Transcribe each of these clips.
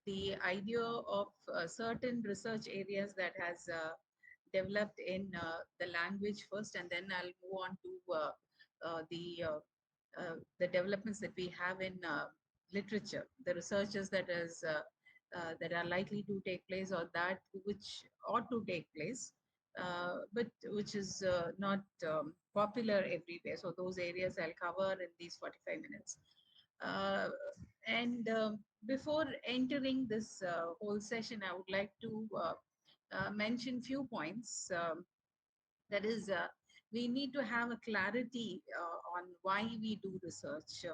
the idea of certain research areas that has developed in the language first, and then I'll move on to the developments that we have in literature, the researches that are likely to take place, or that which ought to take place, but which is not popular everywhere. So those areas I'll cover in these 45 minutes. Uh, and before entering this whole session, I would like to mention few points. That is, we need to have a clarity on why we do research.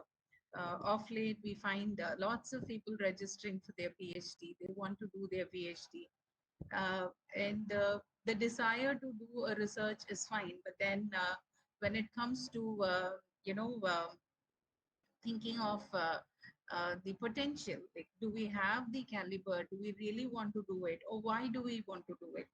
Of late, we find lots of people registering for their PhD. They want to do their PhD. And the desire to do a research is fine. But then when it comes to, thinking of the potential, like, do we have the caliber? Do we really want to do it? Or why do we want to do it?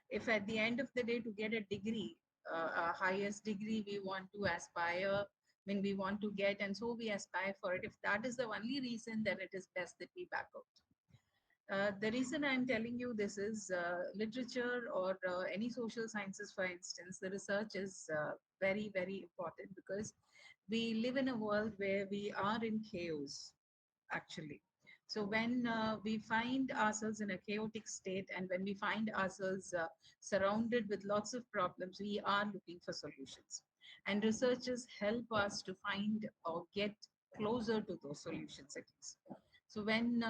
If at the end of the day, to get a degree, a highest degree we want to aspire, when we want to get, and so we aspire for it, if that is the only reason, then it is best that we back out. The reason I'm telling you this is literature or any social sciences, for instance, the research is very, very important, because we live in a world where we are in chaos, actually. So when we find ourselves in a chaotic state, and when we find ourselves surrounded with lots of problems, we are looking for solutions. And researchers help us to find or get closer to those solutions at least. So when,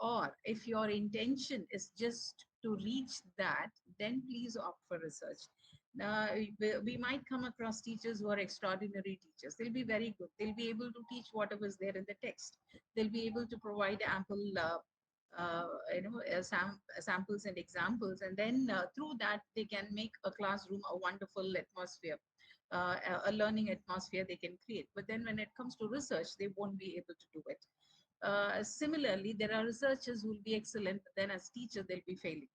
or if your intention is just to reach that, then please opt for research. Uh, we might come across teachers who are extraordinary teachers. They'll be very good. They'll be able to teach whatever is there in the text. They'll be able to provide ample, samples and examples, and then through that they can make a classroom a wonderful atmosphere, a learning atmosphere they can create. But then when it comes to research, they won't be able to do it. Similarly, there are researchers who will be excellent, but then as teachers, they'll be failing.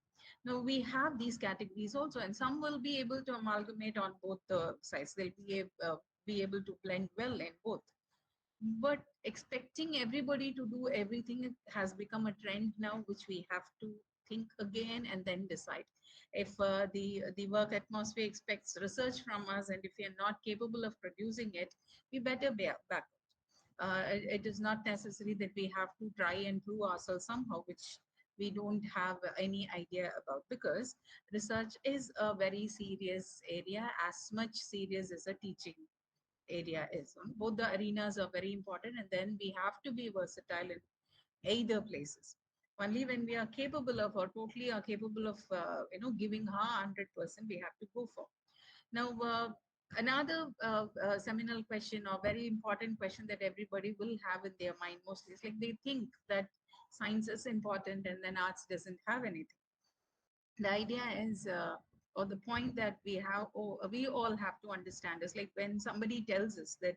Now, we have these categories also, and some will be able to amalgamate on both the sides. They'll be able to blend well in both. But expecting everybody to do everything has become a trend now, which we have to think again and then decide. If the work atmosphere expects research from us, and if we are not capable of producing it, we better back. It is not necessary that we have to try and prove ourselves somehow, which we don't have any idea about, because research is a very serious area, as much serious as a teaching area is. Both the arenas are very important, and then we have to be versatile in either places. Only when we are capable of, or totally are capable of, giving our 100%, we have to go for. Now, another seminal question, or very important question, that everybody will have in their mind mostly is, like, they think that science is important and then arts doesn't have anything. The idea is, or the point that we all have to understand is, like, when somebody tells us that,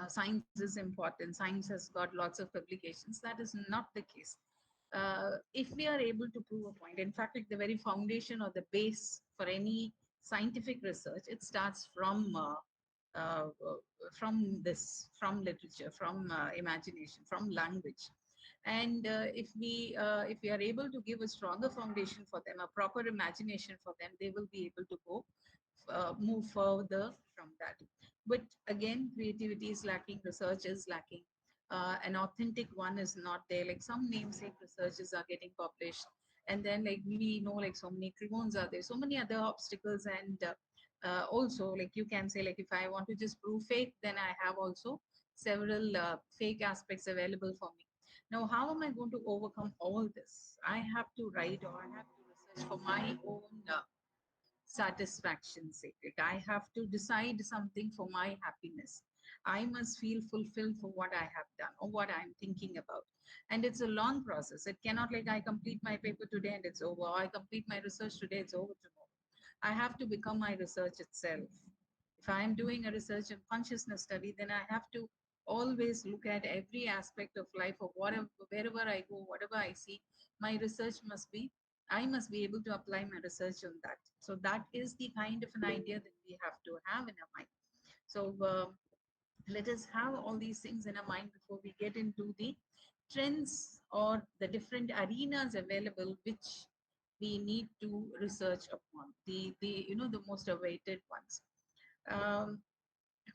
science is important, science has got lots of publications, that is not the case. If we are able to prove a point, in fact, like, the very foundation or the base for any scientific research, it starts uh, from literature, from imagination, from language. And if we are able to give a stronger foundation for them, a proper imagination for them, they will be able to go move further from that. But again, creativity is lacking, research is lacking. An authentic one is not there. Like, some namesake researches are getting published, and then, like, we know, like, so many clones are there, so many other obstacles. And also, like, you can say, like, if I want to just prove fake, then I have also several fake aspects available for me. Now, how am I going to overcome all this? I have to write, or I have to research for my own satisfaction's sake. Like, I have to decide something for my happiness. I must feel fulfilled for what I have done or what I'm thinking about. And it's a long process. It cannot, like, I complete my paper today and it's over. Or I complete my research today, it's over tomorrow. I have to become my research itself. If I am doing a research and consciousness study, then I have to always look at every aspect of life, or whatever, wherever I go, whatever I see, my research must be, I must be able to apply my research on that. So that is the kind of an idea that we have to have in our mind. So Let us have all these things in our mind before we get into the trends or the different arenas available which we need to research upon, the the most awaited ones. um,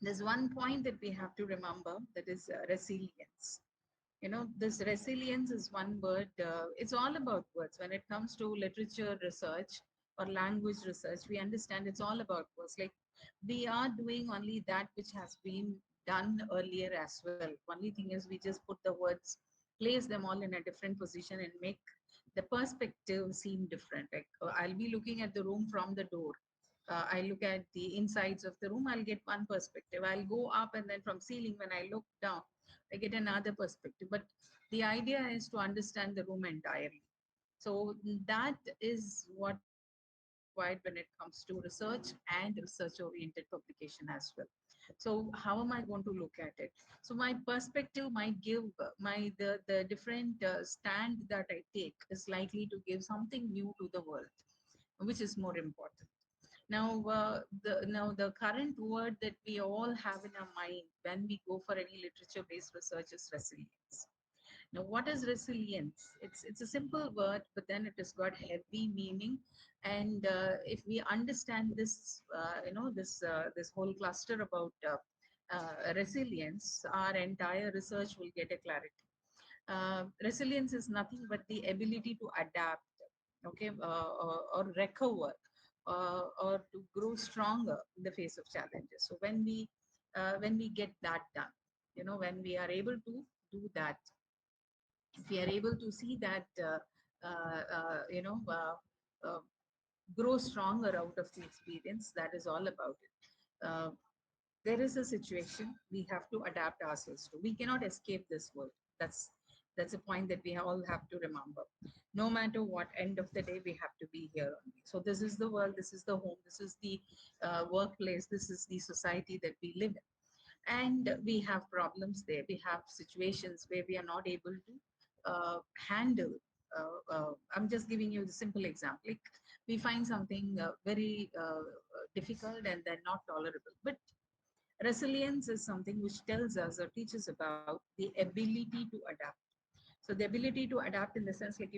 there's one point that we have to remember, that is resilience. This resilience is one word. It's all about words. When it comes to literature research or language research, we understand it's all about words. Like, we are doing only that which has been done earlier as well. Only thing is, we just put the words, place them all in a different position, and make the perspective seem different. Like, I'll be looking at the room from the door. I look at the insides of the room, I'll get one perspective. I'll go up, and then from ceiling, when I look down, I get another perspective. But the idea is to understand the room entirely. So that is what is required when it comes to research and research oriented publication as well. So how am I going to look at it? So my perspective might give the different stand that I take is likely to give something new to the world, which is more important. Now, the current word that we all have in our mind when we go for any literature-based research is resilience. Now, what is resilience? It's a simple word, but then it has got heavy meaning. And if we understand this, this whole cluster about resilience, our entire research will get a clarity. Resilience is nothing but the ability to adapt, okay, or recover, or to grow stronger in the face of challenges. So when we get that done, when we are able to do that, if we are able to see that, uh, uh, you know uh, uh, grow stronger out of the experience, that is all about it. There is a situation we have to adapt ourselves to. We cannot escape this world. That's a point that we all have to remember. No matter what, end of the day, we have to be here only. So this is the world, this is the home, this is the workplace, this is the society that we live in. And we have problems there. We have situations where we are not able to handle. I'm just giving you the simple example. Like, we find something very difficult and then not tolerable. But resilience is something which tells us or teaches about the ability to adapt. So the ability to adapt in the sense, like,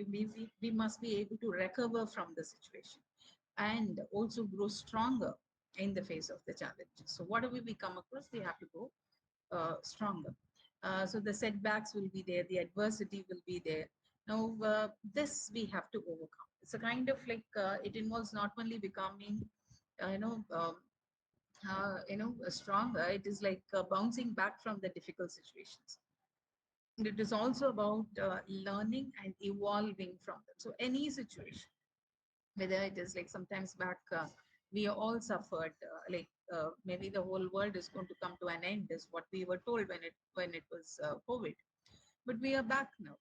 we must be able to recover from the situation and also grow stronger in the face of the challenges. So whatever we come across, we have to go stronger. So the setbacks will be there, the adversity will be there. Now, this we have to overcome. It's a kind of like, it involves not only becoming, uh, you know, um, stronger. It is like bouncing back from the difficult situations. And it is also about learning and evolving from them. So any situation, whether it is like sometimes back, we all suffered, maybe the whole world is going to come to an end, is what we were told when it was COVID. But we are back now.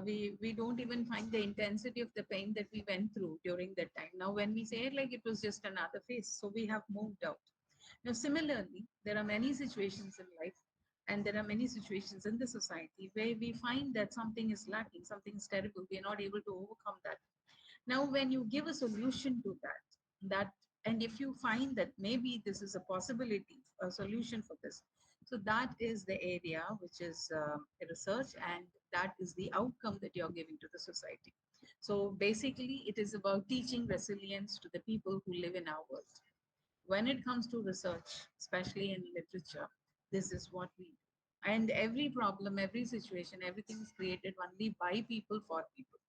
We don't even find the intensity of the pain that we went through during that time. Now, when we say it, like, it was just another phase, so we have moved out. Now, similarly, there are many situations in life, and there are many situations in the society where we find that something is lacking, something is terrible, we are not able to overcome that. Now, when you give a solution to that, and if you find that maybe this is a possibility, a solution for this, so that is the area which is research, and that is the outcome that you're giving to the society. So basically, it is about teaching resilience to the people who live in our world. When it comes to research, especially in literature, this is what we do. And every problem, every situation, everything is created only by people for people.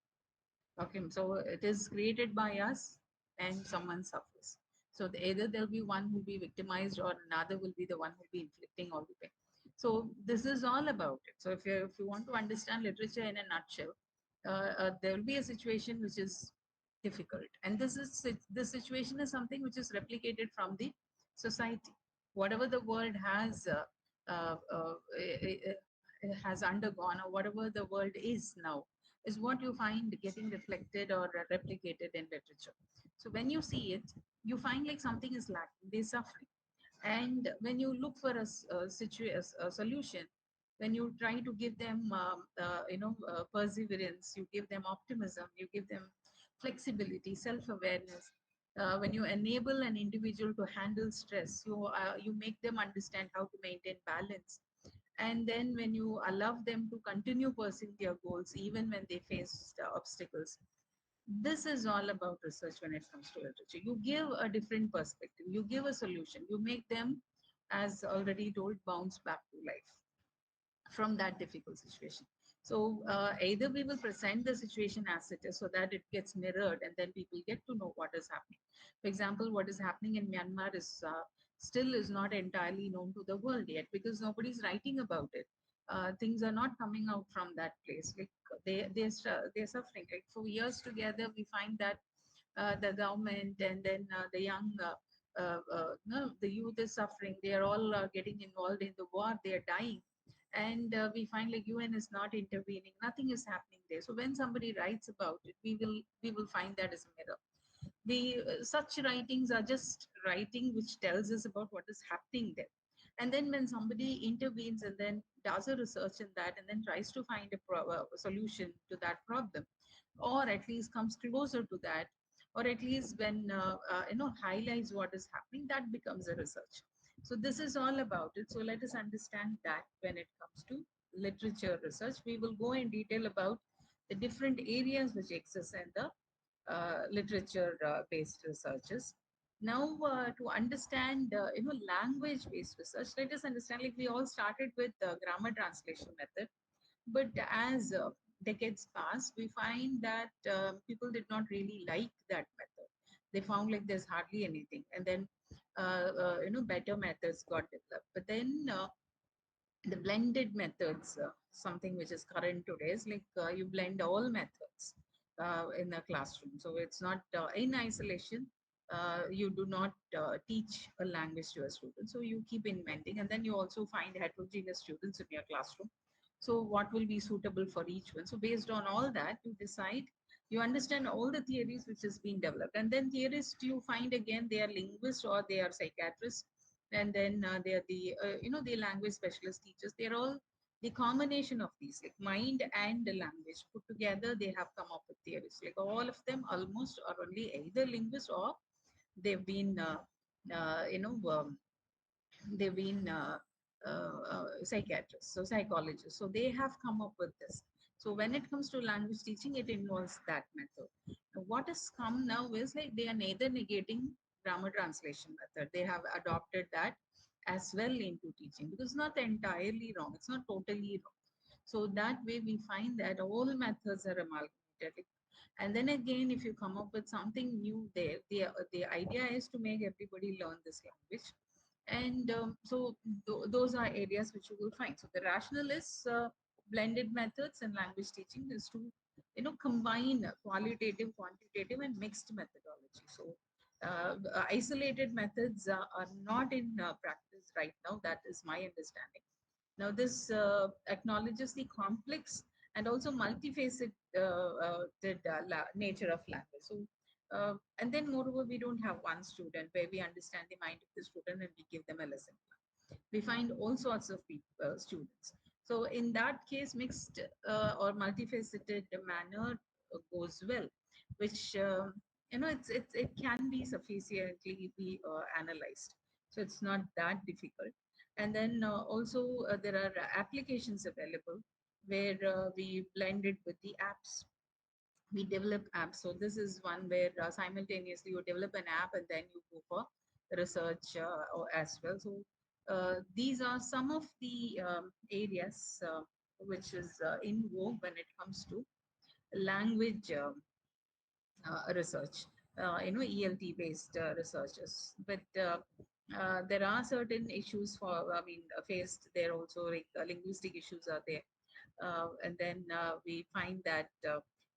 Okay, so it is created by us and someone suffers. So either there'll be one who'll be victimized or another will be the one who'll be inflicting all the pain. So this is all about it. So if you want to understand literature in a nutshell, there will be a situation which is difficult, and this situation is something which is replicated from the society. Whatever the world has undergone, or whatever the world is now, is what you find getting reflected or replicated in literature. So when you see it, you find like something is lacking, they're suffering. And when you look for a solution, when you try to give them, perseverance, you give them optimism, you give them flexibility, self-awareness, When you enable an individual to handle stress, you make them understand how to maintain balance, and then when you allow them to continue pursuing their goals even when they face the obstacles. This is all about research. When it comes to literature, you give a different perspective, you give a solution, you make them, as already told, bounce back to life from that difficult situation. So either we will present the situation as it is so that it gets mirrored and then people get to know what is happening. For example, what is happening in Myanmar is still is not entirely known to the world yet because nobody's writing about it. Things are not coming out from that place. Like they're suffering. Like for years together, we find that the government and then the young no, the youth is suffering. They are all getting involved in the war. They are dying, and we find like UN is not intervening. Nothing is happening there. So when somebody writes about it, we will find that as a mirror. We such writings are just writing which tells us about what is happening there. And then when somebody intervenes and then does a research in that and then tries to find a solution to that problem, or at least comes closer to that, or at least when highlights what is happening, that becomes a research. So this is all about it. So let us understand that when it comes to literature research, we will go in detail about the different areas which exist in the literature based researches. Now to understand language based research, let us understand, like we all started with the grammar translation method, but as decades pass, we find that people did not really like that method. They found like there's hardly anything, and then better methods got developed. But then the blended methods, something which is current today, is like you blend all methods in a classroom. So it's not in isolation. You do not teach a language to a student. So you keep inventing, and then you also find heterogeneous students in your classroom. So what will be suitable for each one? So based on all that, you decide. You understand all the theories which is being developed, and then theorists you find again they are linguists or they are psychiatrists, and then they are the the language specialist teachers. They're all the combination of these, like mind and the language put together. They have come up with theories. Like all of them almost are only either linguists or they've been they've been psychiatrists, so psychologists. So they have come up with this. So when it comes to language teaching, it involves that method. Now, what has come now is like they are neither negating grammar translation method. They have adopted that as well into teaching because it's not entirely wrong. It's not totally wrong. So that way we find that all methods are amalgamated. And then again, if you come up with something new there, the idea is to make everybody learn this language. And so those are areas which you will find. So the rationale is blended methods and language teaching is to combine qualitative, quantitative, and mixed methodology. So isolated methods are not in practice right now. That is my understanding. Now, this acknowledges the complex and also multifaceted nature of language. So, and then moreover, we don't have one student where we understand the mind of the student and we give them a lesson plan. We find all sorts of people, students. So, in that case, mixed or multifaceted manner goes well, which it can be sufficiently be analyzed. So, it's not that difficult. And then also there are applications available where we blend it with the apps. We develop apps. So this is one where simultaneously you develop an app and then you go for research as well. So these are some of the areas which is in vogue when it comes to language research, ELT based researches. But there are certain issues faced there also, like linguistic issues are there. And then we find that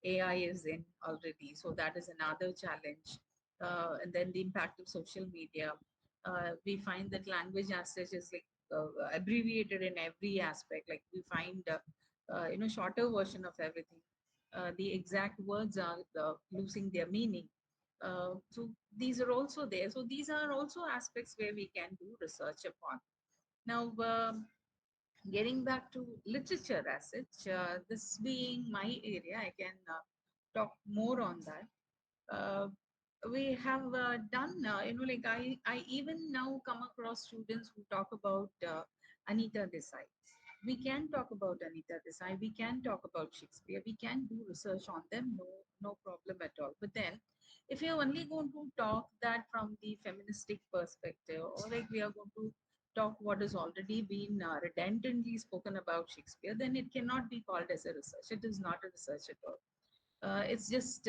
AI is in already, so that is another challenge. And then the impact of social media. We find that language as such is like abbreviated in every aspect. Like we find shorter version of everything. The exact words are losing their meaning. So these are also there. So these are also aspects where we can do research upon. Now, getting back to literature as such, this being my area, I can talk more on that. we have done, like I even now come across students who talk about Anita Desai. We can talk about Anita Desai. We can talk about Shakespeare. We can do research on them. No, no problem at all. But then, if you're only going to talk that from the feministic perspective, or like we are going to talk what has already been redundantly spoken about Shakespeare, then it cannot be called as a research. It is not a research at all. It's just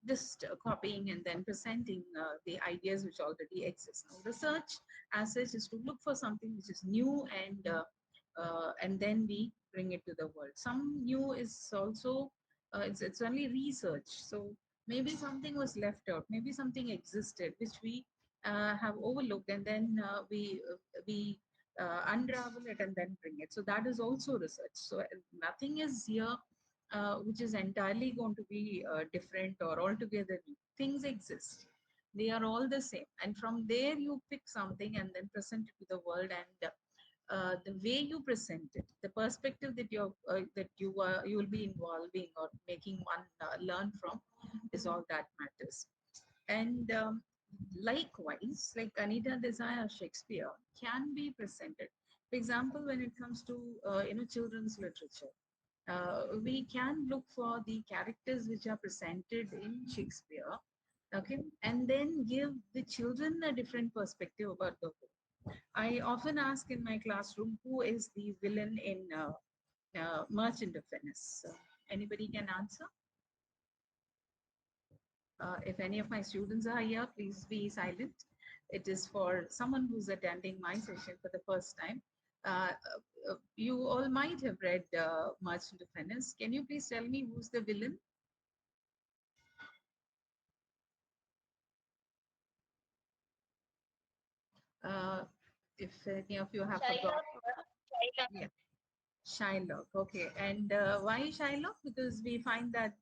just copying and then presenting the ideas which already exist. Now, research as such is to look for something which is new, and then we bring it to the world. Some new is also it's only research. So maybe something was left out, maybe something existed which we have overlooked, and then we unravel it and then bring it. So that is also research. So nothing is here which is entirely going to be different or altogether new. Things exist. They are all the same. And from there, you pick something and then present it to the world. And the way you present it, the perspective that you will be involving or making one learn from, is all that matters. And likewise, like Anita Desire Shakespeare can be presented. For example, when it comes to children's literature, we can look for the characters which are presented in Shakespeare, okay, and then give the children a different perspective about the whole. I often ask in my classroom, who is the villain in Merchant of Venice? Anybody can answer? If any of my students are here, please be silent. It is for someone who's attending my session for the first time. You all might have read Merchant of Venice. Can you please tell me who's the villain? Uh, if any of you have forgotten. Yeah, Shylock. Okay, and why Shylock? Because we find that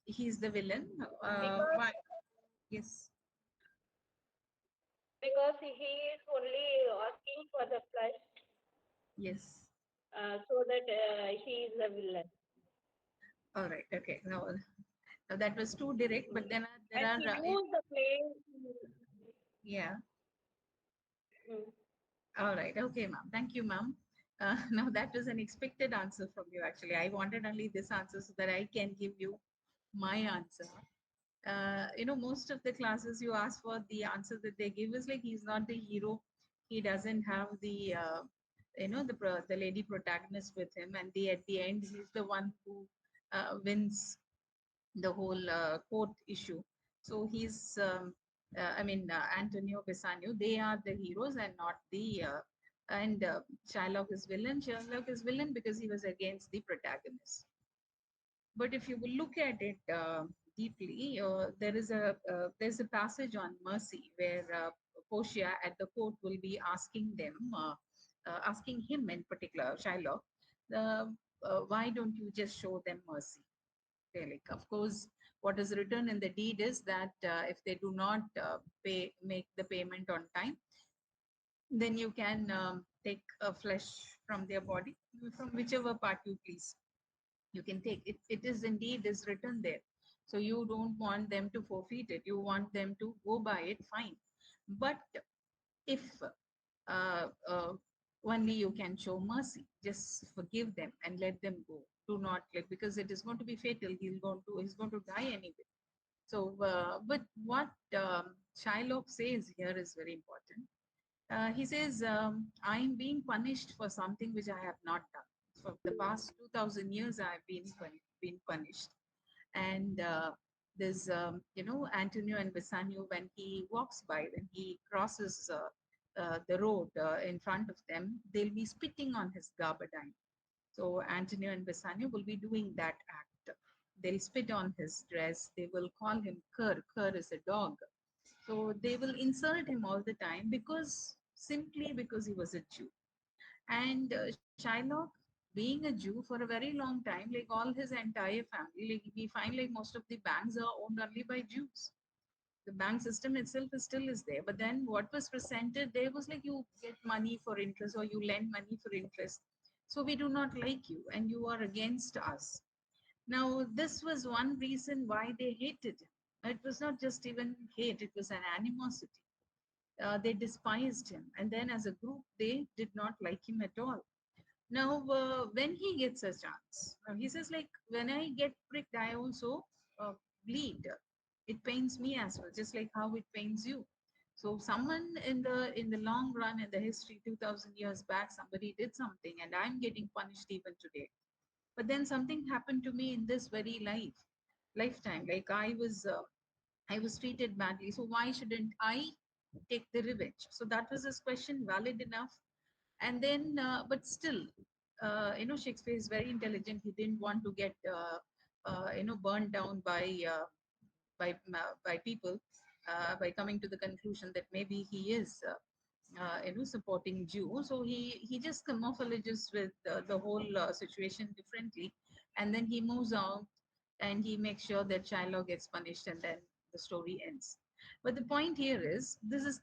he's the villain. Why? Yes. Because he is only asking for the flesh, Yes. so that he is the villain. All right. Okay. Now that was too direct, but then there And are he used the place. yeah. Mm. All right. Okay, ma'am. Thank you, ma'am. Now that was an expected answer from you. Actually, I wanted only this answer so that I can give you my answer. Most of the classes you ask for, the answer that they give is like he's not the hero. He doesn't have the lady protagonist with him, and at the end he's the one who wins the whole court issue. So Antonio Bessanio, they are the heroes and not and Shylock is villain. Shylock is villain because he was against the protagonist. But if you will look at it deeply, there's a passage on mercy where Portia at the court will be asking him in particular, Shylock, why don't you just show them mercy? Like, of course, what is written in the deed is that if they do not make the payment on time, then you can take a flesh from their body, from whichever part you please. You can take it. It is indeed is written there. So you don't want them to forfeit it. You want them to go by it, fine. But if uh, uh, only you can show mercy, just forgive them and let them go. Do not let, because it is going to be fatal. He's going to die anyway. So, but what Shylock says here is very important. He says, I'm being punished for something which I have not done. For the past 2000 years, I've been punished. And there's, Antonio and Bassanio, when he walks by, when he crosses the road in front of them, they'll be spitting on his gabardine. So Antonio and Bassanio will be doing that act. They'll spit on his dress. They will call him Cur. Cur is a dog. So they will insult him all the time simply because he was a Jew. And Shylock, being a Jew for a very long time, like all his entire family, like we find like most of the banks are owned only by Jews. The bank system itself is still there. But then what was presented there was like you get money for interest or you lend money for interest. So we do not like you and you are against us. Now, this was one reason why they hated him. It was not just even hate, it was an animosity. They despised him. And then, as a group, they did not like him at all. Now, when he gets a chance, he says, like, when I get pricked, I also uh, bleed. It pains me as well, just like how it pains you. So, someone in the long run, in the history, 2,000 years back, somebody did something, and I'm getting punished even today. But then something happened to me in this very lifetime. Like I was treated badly. So why shouldn't I take the revenge? So that was his question, valid enough. And then, but still, Shakespeare is very intelligent. He didn't want to get, burned down by people, by coming to the conclusion that maybe he is supporting Jew. So he just camouflages with the whole situation differently, and then he moves on, and he makes sure that Shiloh gets punished, and then the story ends. But the point here is, this is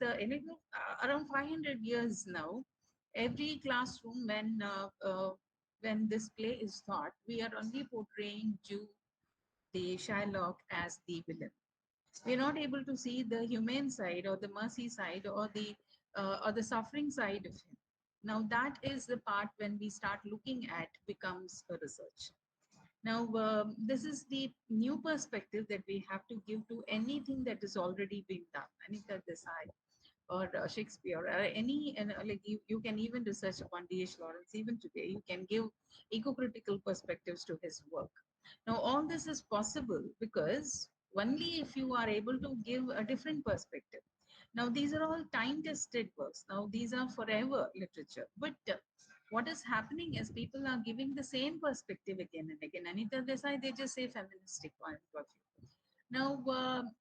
around 500 years now. Every classroom, when this play is taught, we are only portraying Jew, the Shylock, as the villain. We're not able to see the humane side or the mercy side or the suffering side of him. Now that is the part when we start looking at becomes a research. Now this is the new perspective that we have to give to anything that is already being done. Anita Desai or Shakespeare or any, and like you can even research upon D.H. Lawrence even today. You can give eco-critical perspectives to his work. Now, all this is possible because only if you are able to give a different perspective. Now, these are all time-tested works. Now, these are forever literature. But what is happening is people are giving the same perspective again and again. Anita Desai, they just say feministic point of view. Now,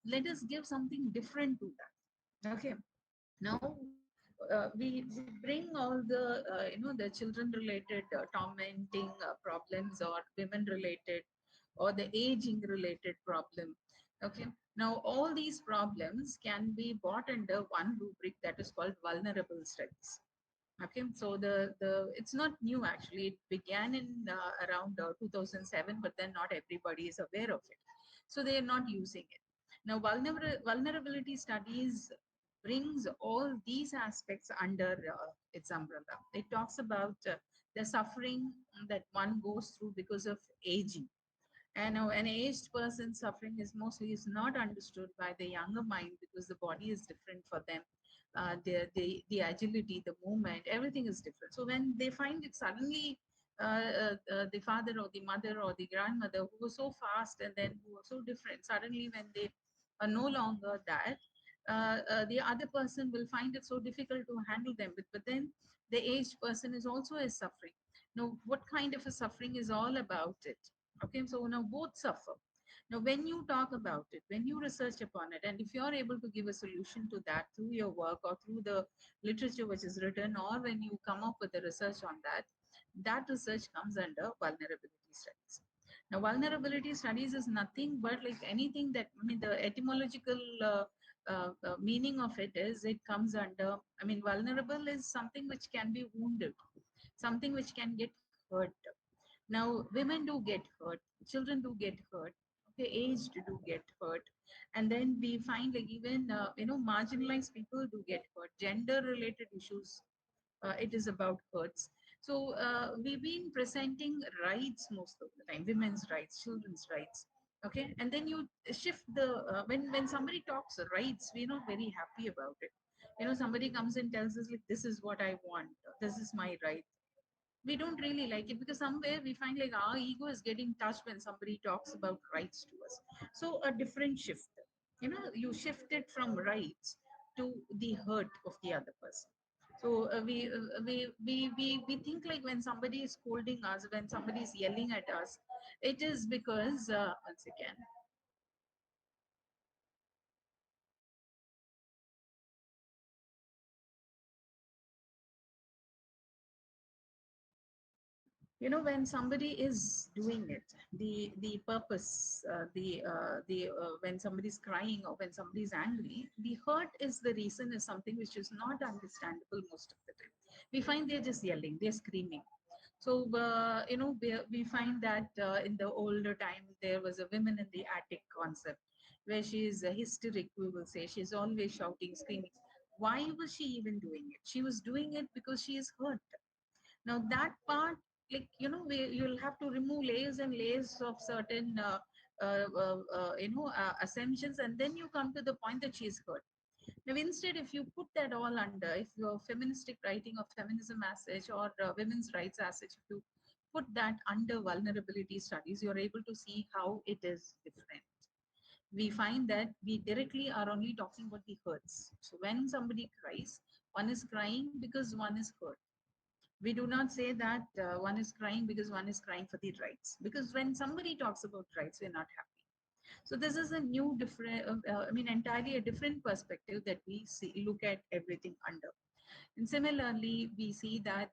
let us give something different to that. Okay. Now we bring all the the children related tormenting problems, or women related, or the aging related problem. Okay, now all these problems can be brought under one rubric that is called vulnerable studies. Okay, so the it's not new actually. It began in around 2007, but then not everybody is aware of it, so they are not using it. Now, vulnerability studies brings all these aspects under its umbrella. It talks about the suffering that one goes through because of aging. And an aged person suffering is mostly is not understood by the younger mind because the body is different for them. The agility, the movement, everything is different. So when they find it suddenly, the father or the mother or the grandmother who was so fast and then who was so different, suddenly when they are no longer that, the other person will find it so difficult to handle them. But then the aged person is also a suffering. Now, what kind of a suffering is all about it? Okay, so now both suffer. Now, when you talk about it, when you research upon it, and if you are able to give a solution to that through your work or through the literature which is written, or when you come up with the research on that, that research comes under vulnerability studies. Now, vulnerability studies is nothing but like anything that, I mean, the etymological meaning of it is it comes under, I mean, vulnerable is something which can be wounded, something which can get hurt. Now, women do get hurt, children do get hurt, okay, aged do get hurt, and then we find like even marginalized people do get hurt. Gender-related issues, it is about hurts. So we've been presenting rights most of the time, women's rights, children's rights. Okay, and then you shift the when somebody talks rights, we're not very happy about it. Somebody comes and tells us like this is what I want, this is my right. We don't really like it because somewhere we find like our ego is getting touched when somebody talks about rights to us. So a different shift, you shift it from rights to the hurt of the other person. So we think like when somebody is scolding us, when somebody is yelling at us, it is because once again, when somebody is doing it, the purpose, when somebody's crying or when somebody's angry, the hurt is the reason is something which is not understandable most of the time. We find they're just yelling, they're screaming. So, we find that in the older time, there was a women in the attic concept where she is hysteric, we will say. She's always shouting, screaming. Why was she even doing it? She was doing it because she is hurt. Now, that part, like, you'll have to remove layers and layers of certain, assumptions, and then you come to the point that she is hurt. Now, instead, if you put that all under, if your feministic writing or feminism message or women's rights message, if you put that under vulnerability studies, you're able to see how it is different. We find that we directly are only talking about the hurts. So when somebody cries, one is crying because one is hurt. We do not say that one is crying because one is crying for the rights. Because when somebody talks about rights, we're not happy. So this is a new different, entirely a different perspective that we see, look at everything under. And similarly, we see that,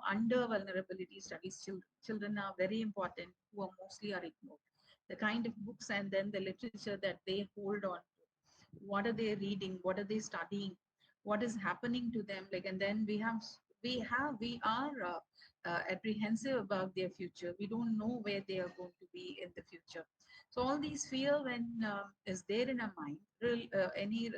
under vulnerability studies, children are very important, who are mostly are ignored. The kind of books and then the literature that they hold on to. What are they reading? What are they studying? What is happening to them? Like, and then we are apprehensive about their future. We don't know where they are going to be in the future. So all these fear when is there in our mind, any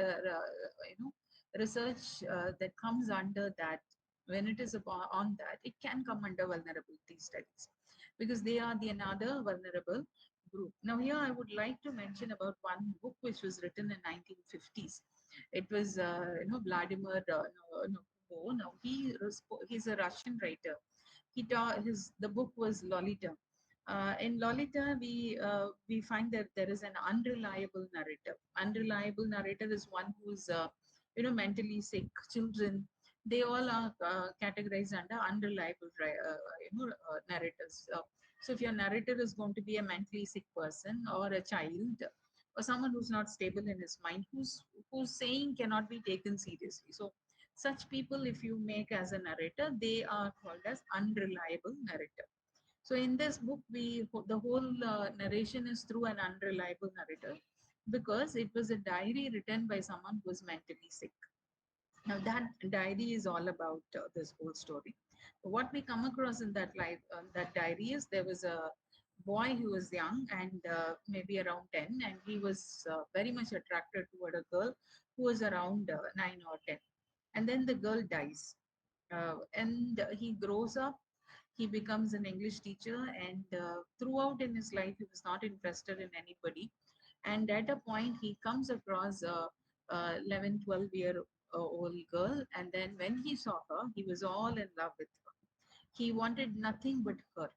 research that comes under that, when it is upon, on that, it can come under vulnerability studies because they are the another vulnerable group. Now here I would like to mention about one book which was written in 1950s. It was Vladimir Nabokov. Now he's a Russian writer. He taught his the book was Lolita. In Lolita, we find that there is an unreliable narrator. Unreliable narrator is one who's mentally sick. Children, they all are categorized under unreliable narrators. So if your narrator is going to be a mentally sick person or a child or someone who's not stable in his mind, whose saying cannot be taken seriously. So such people, if you make as a narrator, they are called as unreliable narrator. So in this book, the whole narration is through an unreliable narrator because it was a diary written by someone who was mentally sick. Now that diary is all about this whole story. What we come across in that diary is there was a boy who was young and maybe around 10, and he was very much attracted toward a girl who was around 9 or 10. And then the girl dies. And he grows up, he becomes an English teacher, and throughout in his life, he was not interested in anybody. And at a point, he comes across a 11, 12-year old girl. And then when he saw her, he was all in love with her. He wanted nothing but her.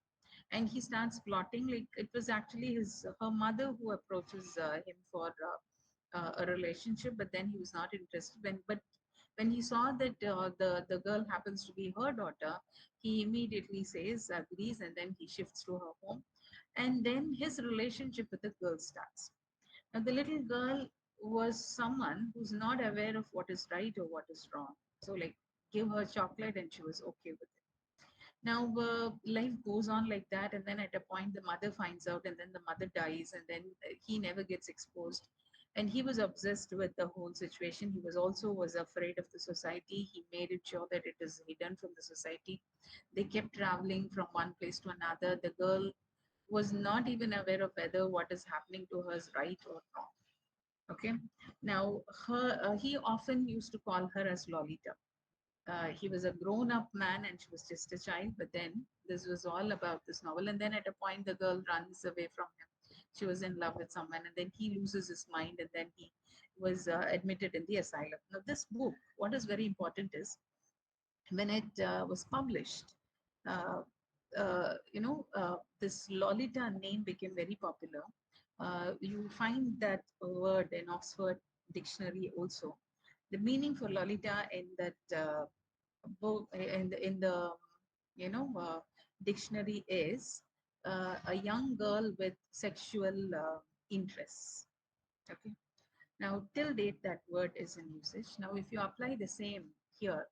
And he starts plotting. Like it was actually her mother who approaches him for a relationship, but then he was not interested. But when he saw that the girl happens to be her daughter, he immediately says agrees, and then he shifts to her home, and then his relationship with the girl starts. Now the little girl was someone who's not aware of what is right or what is wrong. So like give her chocolate and she was okay with it. Now life goes on like that, and then at a point the mother finds out, and then the mother dies, and then he never gets exposed. And he was obsessed with the whole situation. He was afraid of the society. He made it sure that it is hidden from the society. They kept traveling from one place to another. The girl was not even aware of whether what is happening to her is right or wrong. Okay. Now he often used to call her as Lolita. He was a grown-up man and she was just a child. But then this was all about this novel. And then at a point, the girl runs away from him. She was in love with someone, and then he loses his mind, and then he was admitted in the asylum. Now, this book, what is very important is when it was published, uh, this Lolita name became very popular. You find that word in Oxford Dictionary also. The meaning for Lolita in that book in the dictionary is a young girl with sexual interests. Okay. Now, till date, that word is in usage. Now, if you apply the same here,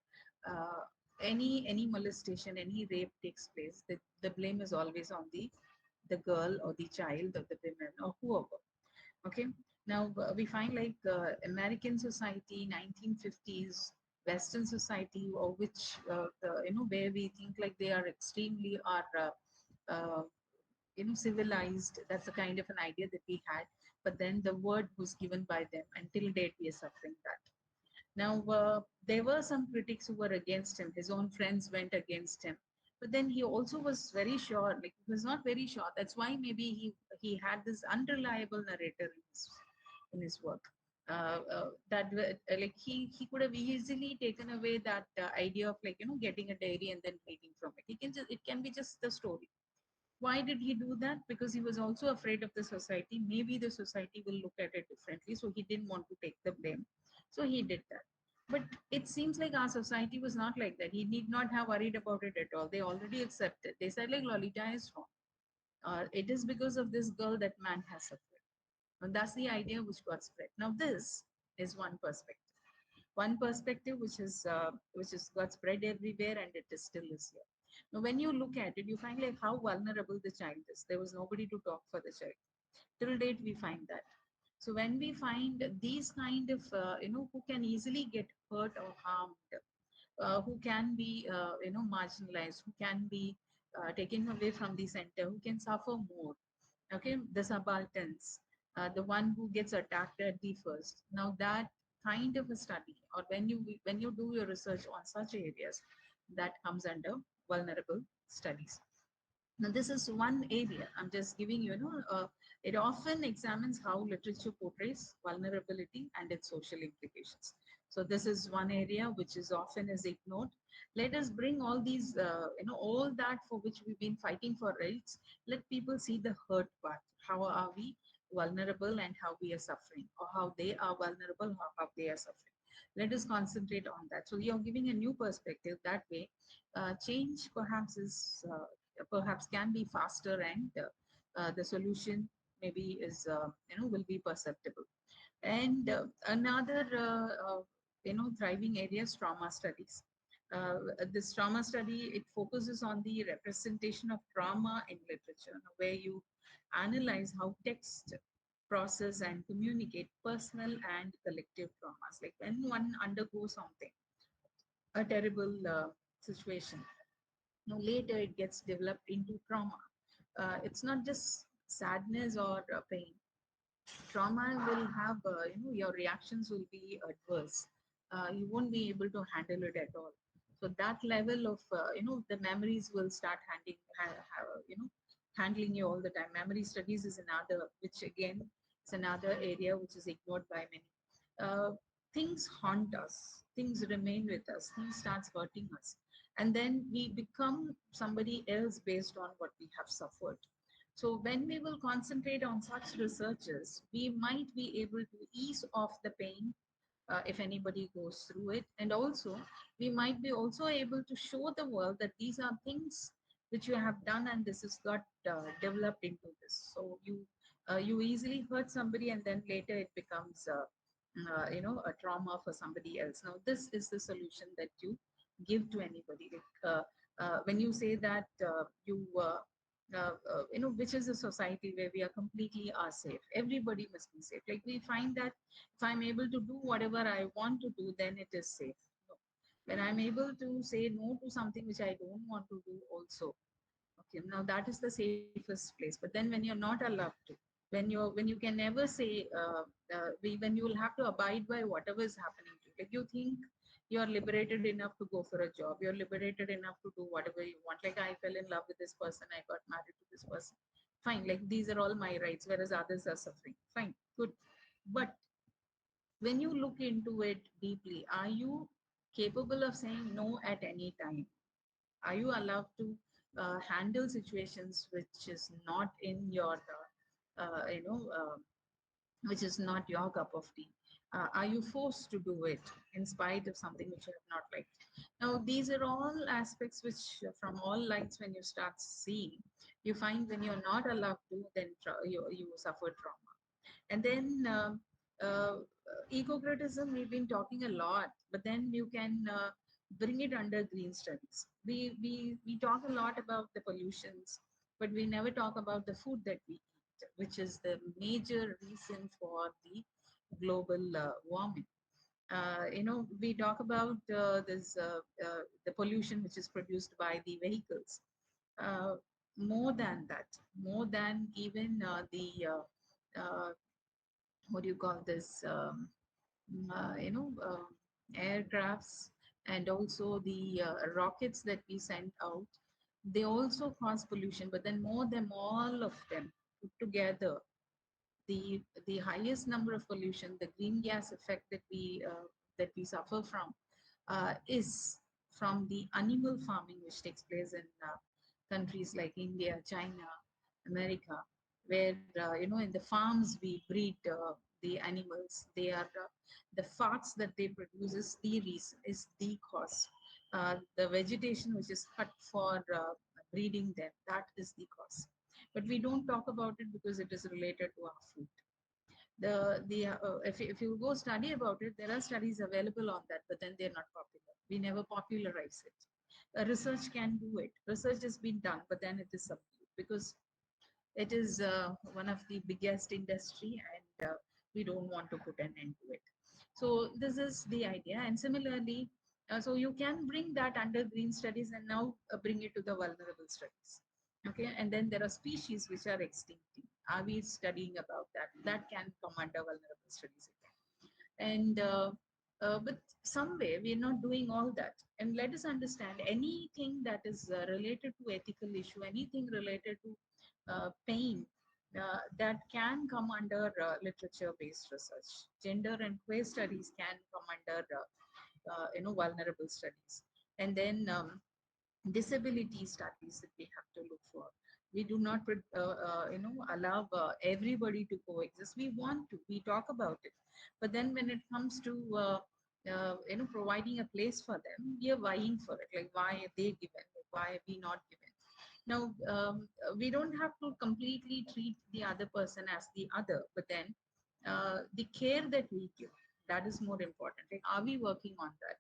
uh, any molestation, any rape takes place, the blame is always on the girl or the child or the women or whoever. Okay. Now we find like American society, 1950s. Western society, or which where we think like they are extremely are civilized. That's the kind of an idea that we had. But then the word was given by them. Until date, we are suffering that. Now, there were some critics who were against him. His own friends went against him. But then he also was very sure, like he was not very sure. That's why maybe he had this unreliable narrator in his work. Like he could have easily taken away that idea of like getting a diary and then reading from it. He can just it can be just the story. Why did he do that? Because he was also afraid of the society. Maybe the society will look at it differently. So he didn't want to take the blame. So he did that. But it seems like our society was not like that. He need not have worried about it at all. They already accepted. They said like Lolita is wrong. It is because of this girl that man has suffered. And that's the idea which got spread. Now this is one perspective. One perspective which is got spread everywhere and it is still is here. Now, when you look at it, you find like how vulnerable the child is. There was nobody to talk for the child. Till date, we find that. So when we find these kind of who can easily get hurt or harmed, who can be marginalized, who can be taken away from the center, who can suffer more. Okay, the subalterns, the one who gets attacked at the first. Now that kind of a study, or when you do your research on such areas, that comes under vulnerable studies. Now, this is one area. I'm just giving it often examines how literature portrays vulnerability and its social implications. So this is one area which is often is ignored. Let us bring all these, all that for which we've been fighting for rights. Let people see the hurt part. How are we vulnerable and how we are suffering, or how they are vulnerable, how they are suffering. Let us concentrate on that. So you're giving a new perspective that way. Change perhaps can be faster, and the solution maybe is will be perceptible. And another thriving area is trauma studies. This trauma study, it focuses on the representation of trauma in literature, where you analyze how text process and communicate personal and collective traumas. Like when one undergoes something, a terrible situation, now later it gets developed into trauma. It's not just sadness or pain. Trauma will have your reactions will be adverse. You won't be able to handle it at all. So that level of the memories will start handling you all the time. Memory studies is another, which again is another area which is ignored by many. uh, Things haunt us, things remain with us, things starts hurting us, and then we become somebody else based on what we have suffered. So when we will concentrate on such researches, we might be able to ease off the pain if anybody goes through it. And also, we might be also able to show the world that these are things which you have done and this has got developed into this. So you easily hurt somebody and then later it becomes a trauma for somebody else. Now, this is the solution that you give to anybody. Like, when you say that which is a society where we are completely are safe. Everybody must be safe. Like we find that if I'm able to do whatever I want to do, then it is safe. No. When I'm able to say no to something which I don't want to do, also, okay, now that is the safest place. But then when you're not allowed to, when you can never say when you will have to abide by whatever is happening to you, like you think you're liberated enough to go for a job, you're liberated enough to do whatever you want. Like I fell in love with this person, I got married to this person, fine, like these are all my rights, whereas others are suffering, fine, good. But when you look into it deeply, are you capable of saying no at any time? Are you allowed to handle situations which is not in your which is not your cup of tea? Are you forced to do it in spite of something which you have not liked? Now, these are all aspects which, from all lights, when you start seeing, you find when you're not allowed to, then you suffer trauma. And then eco-criticism, we've been talking a lot, but then you can bring it under green studies. We talk a lot about the pollutions, but we never talk about the food that we eat, which is the major reason for the global warming. We talk about the pollution which is produced by the vehicles. Uh, More than that, more than even the what do you call this? Aircrafts and also the rockets that we send out, they also cause pollution. But then more than all of them put together, the highest number of pollution, the green gas effect that we suffer from, is from the animal farming which takes place in countries like India, China, America, where in the farms we breed the animals. They are the fats that they produce is the reason, is the cause. The vegetation which is cut for breeding them, that is the cause. But we don't talk about it because it is related to our food. If you go study about it, there are studies available on that, but then they're not popular. We never popularize it. Research can do it. Research has been done, but then it is subdued because it is one of the biggest industry, and we don't want to put an end to it. So this is the idea. And similarly, so you can bring that under green studies and now bring it to the vulnerable studies. Okay, and then there are species which are extincting. Are we studying about that? That can come under vulnerable studies again. And but some way we are not doing all that. And let us understand, anything that is related to ethical issue, anything related to pain, that can come under literature based research. Gender and queer studies can come under vulnerable studies. And then disability studies that we have to look for. We do not allow everybody to coexist. We want to, we talk about it, but then when it comes to providing a place for them, we are vying for it. Like, why are they given, why are we not given? Now, we don't have to completely treat the other person as the other, but then the care that we give, that is more important. Like, are we working on that?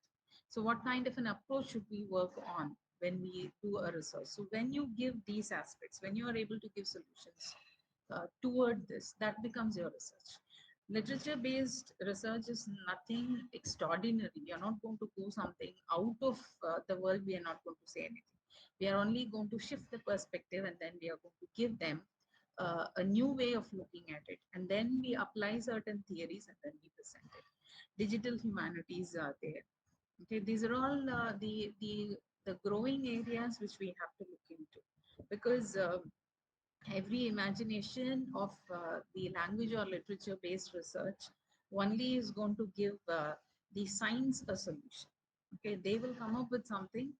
So what kind of an approach should we work on when we do a research? So when you give these aspects, when you are able to give solutions toward this, that becomes your research. Literature based research is nothing extraordinary. We are not going to do something out of the world. We are not going to say anything. We are only going to shift the perspective, and then we are going to give them a new way of looking at it. And then we apply certain theories and then we present it. Digital humanities are there. Okay, these are all the growing areas which we have to look into, because every imagination of the language or literature based research only is going to give the science a solution. Okay, they will come up with something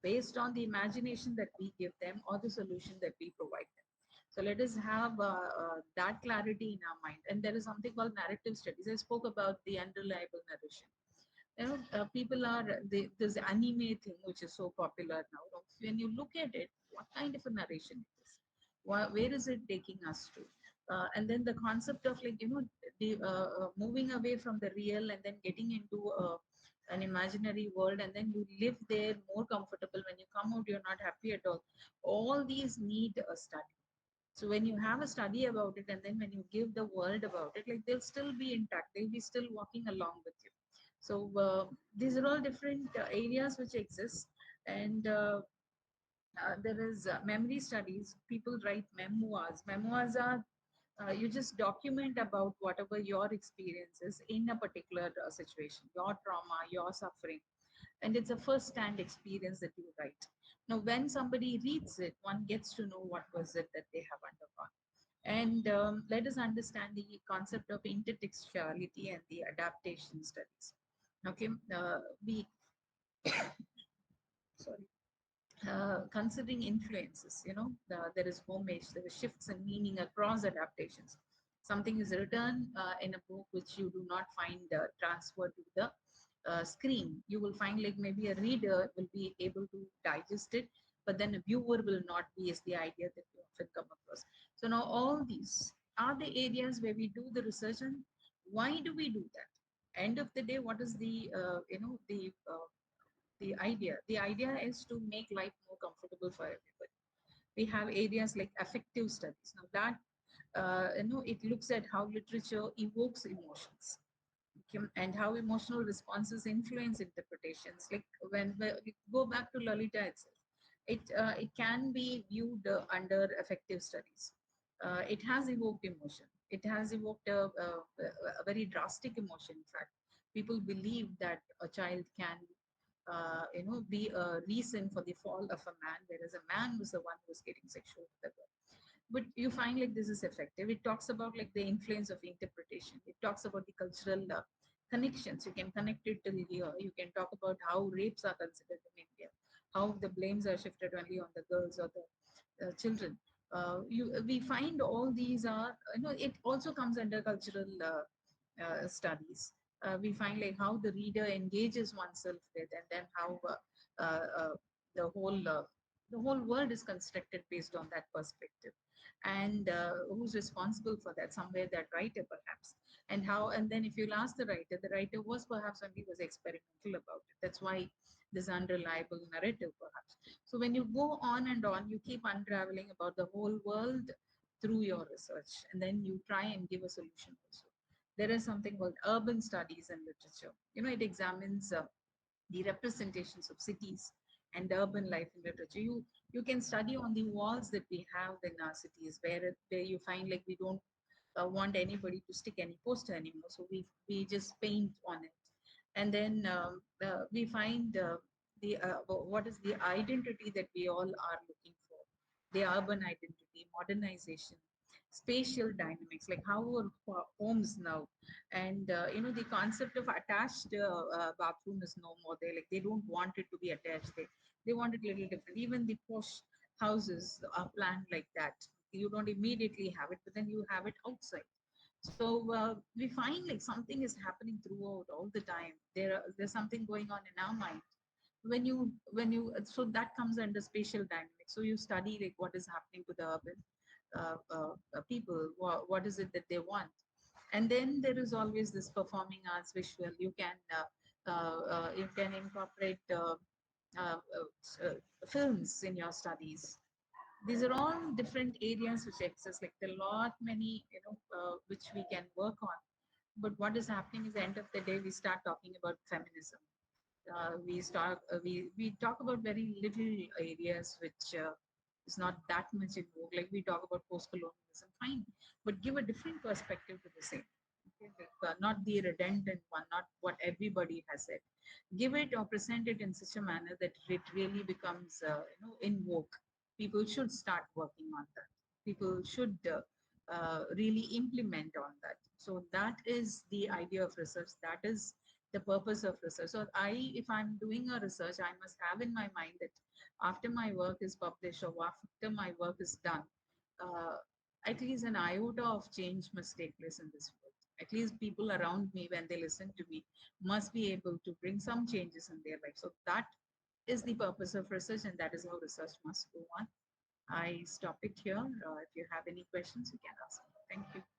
based on the imagination that we give them or the solution that we provide them. So let us have that clarity in our mind. And there is something called narrative studies. I spoke about the unreliable narration. People are this anime thing which is so popular now. When you look at it, what kind of a narration it is, where is it taking us to? And then the concept of, like, moving away from the real and then getting into an imaginary world, and then you live there more comfortable. When you come out, you're not happy at all these need a study. So when you have a study about it, and then when you give the world about it, like, they'll still be intact, they'll be still walking along with you. So these are all different areas which exist. And there is memory studies. People write memoirs. Memoirs are, you just document about whatever your experience is in a particular situation, your trauma, your suffering, and it's a first-hand experience that you write. Now, when somebody reads it, one gets to know what was it that they have undergone. And let us understand the concept of intertextuality and the adaptation studies. Okay, we sorry. Considering influences, there is homage, there is shifts in meaning across adaptations. Something is written in a book which you do not find transferred to the screen. You will find, like, maybe a reader will be able to digest it, but then a viewer will not be, is the idea that you often come across. So now all these are the areas where we do the research. And why do we do that? End of the day, what is the idea is to make life more comfortable for everybody. We have areas like affective studies. Now that it looks at how literature evokes emotions. and how emotional responses influence interpretations. Like when we go back to Lalita itself, it can be viewed under affective studies. It has evoked emotion. It has evoked a very drastic emotion. In fact, people believe that a child can, be a reason for the fall of a man, whereas a man was the one who was getting sexual with the girl. But you find like this is effective. It talks about like the influence of interpretation. It talks about the cultural connections. You can connect it to here. You can talk about how rapes are considered in India, how the blames are shifted only on the girls or the children. We find all these are, it also comes under cultural studies. We find like how the reader engages oneself with, and then how the whole uh, the whole world is constructed based on that perspective, and who's responsible for that? Somewhere that writer perhaps, and how, and then if you'll ask the writer was perhaps only was experimental about it. That's why this unreliable narrative perhaps. So when you go on and on, you keep unraveling about the whole world through your research, and then you try and give a solution also. There is something called urban studies and literature. It examines the representations of cities and urban life in literature. You can study on the walls that we have in our cities, where you find like we don't want anybody to stick any poster anymore, so we just paint on it. And then we find what is the identity that we all are looking for, the urban identity, modernization, spatial dynamics, like how our homes now, and the concept of attached bathroom is no more there. Like they don't want it to be attached. They want it a little different. Even the posh houses are planned like that. You don't immediately have it, but then you have it outside. So we find like something is happening throughout all the time. There's something going on in our mind when you so that comes under spatial dynamics. So you study like what is happening to the urban people. What is it that they want? And then there is always this performing arts, visual. You can incorporate films in your studies. These are all different areas which exist, like there are lot many, which we can work on. But what is happening is, the end of the day, we start talking about feminism. We talk about very little areas which is not that much in vogue. Like we talk about post-colonialism, fine, but give a different perspective to the same. Okay? Like, not the redundant one, not what everybody has said. Give it or present it in such a manner that it really becomes, in vogue. People should start working on that. People should really implement on that. So that is the idea of research. That is the purpose of research. So if I'm doing a research, I must have in my mind that after my work is published or after my work is done, uh, at least an iota of change must take place in this world. At least people around me, when they listen to me, must be able to bring some changes in their life. So that is the purpose of research, and that is how research must go on. I stop it here. If you have any questions, you can ask me. Thank you.